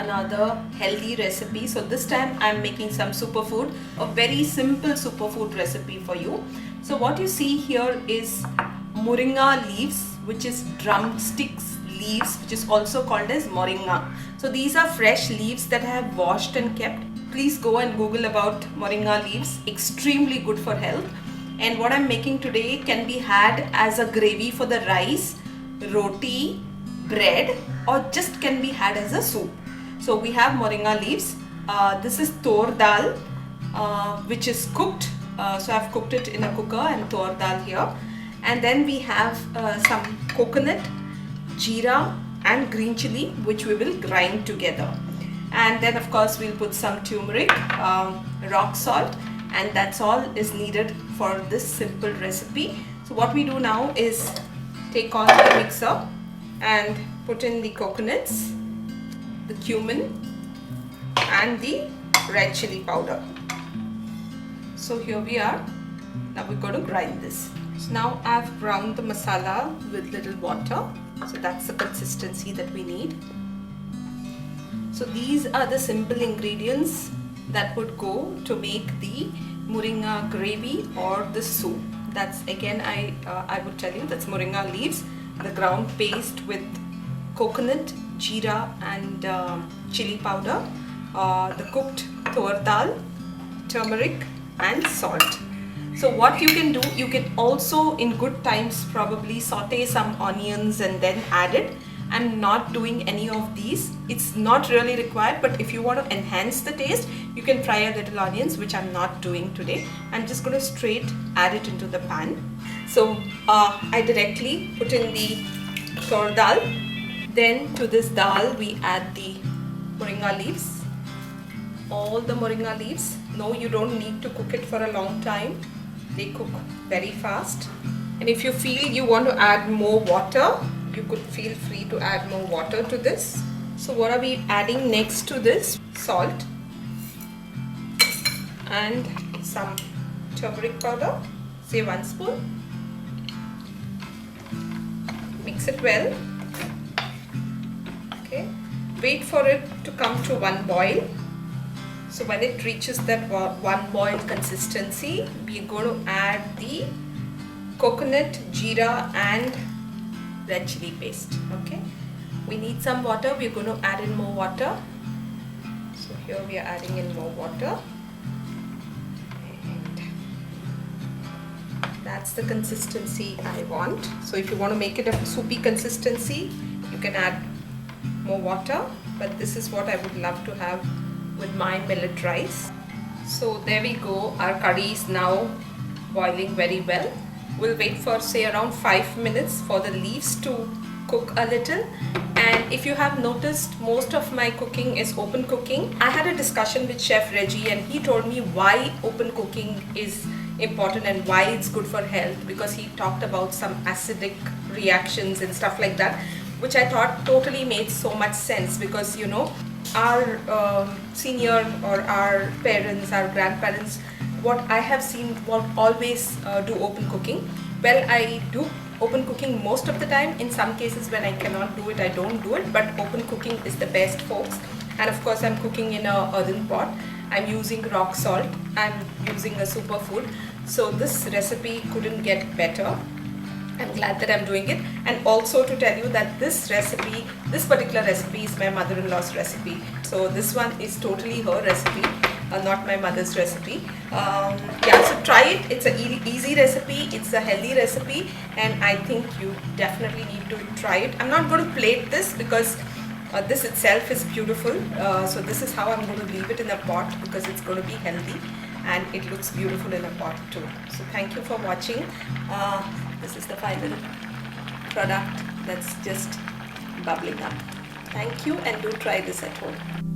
another healthy recipe. So this time I'm making some superfood, a very simple superfood recipe for you. So what you see here is moringa leaves, which is drumsticks leaves, which is also called as moringa. So these are fresh leaves that I have washed and kept. Please go and Google about moringa leaves, extremely good for health. And what I'm making today can be had as a gravy for the rice, roti, bread, or just can be had as a soup. So we have moringa leaves. This is tur dal, which is cooked. So I've cooked it in a cooker and tur dal here. And then we have some coconut, jeera and green chili, which we will grind together. And then of course we'll put some turmeric, rock salt, and that's all is needed for this simple recipe. So what we do now is take on the mixer and put in the coconuts, the cumin and the red chili powder. So here we are. Now we're going to grind this. So now I've ground the masala with little water. So that's the consistency that we need. So these are the simple ingredients that would go to make the moringa gravy or the soup. That's again I would tell you, that's moringa leaves, the ground paste with coconut, jeera and chili powder, the cooked tur dal, turmeric and salt. So what you can do, you can also in good times probably saute some onions and then add it. I'm not doing any of these. It's not really required, but if you want to enhance the taste, you can fry a little onions, which I'm not doing today. I'm just going to straight add it into the pan. So I directly put in the tur dal. Then to this dal we add the moringa leaves. All the moringa leaves. No, you don't need to cook it for a long time. They cook very fast. And if you feel you want to add more water, you could feel free to add more water to this. So what are we adding next to this? Salt and some turmeric powder, say 1 spoon. Mix it well. Okay. Wait for it to come to one boil. So when it reaches that one boil consistency, we're going to add the coconut, jeera and red chili paste. Okay, we need some water. We're going to add in more water. So here we are adding in more water, and that's the consistency I want. So if you want to make it a soupy consistency, you can add more water, but this is what I would love to have with my millet rice. So there we go. Our curry is now boiling very well. We'll wait for say around 5 minutes for the leaves to cook a little. And if you have noticed, most of my cooking is open cooking. I had a discussion with Chef Reggie and he told me why open cooking is important and why it's good for health, because he talked about some acidic reactions and stuff like that, which I thought totally made so much sense, because you know, our senior or our parents, our grandparents, what I have seen, what always do open cooking. Well, I do open cooking most of the time. In some cases when I cannot do it, I don't do it, but open cooking is the best, folks. And of course I'm cooking in a earthen pot. I'm using rock salt, I'm using a superfood. So this recipe couldn't get better. I'm glad that I'm doing it. And also to tell you that this recipe, this particular recipe is my mother-in-law's recipe. So this one is totally her recipe, not my mother's recipe. Yeah, so try it. It's an easy recipe, it's a healthy recipe, and I think you definitely need to try it. I'm not going to plate this because this itself is beautiful. So this is how I'm going to leave it in a pot, because it's going to be healthy and it looks beautiful in a pot too. So thank you for watching. This is the final product that's just bubbling up. Thank you, and do try this at home.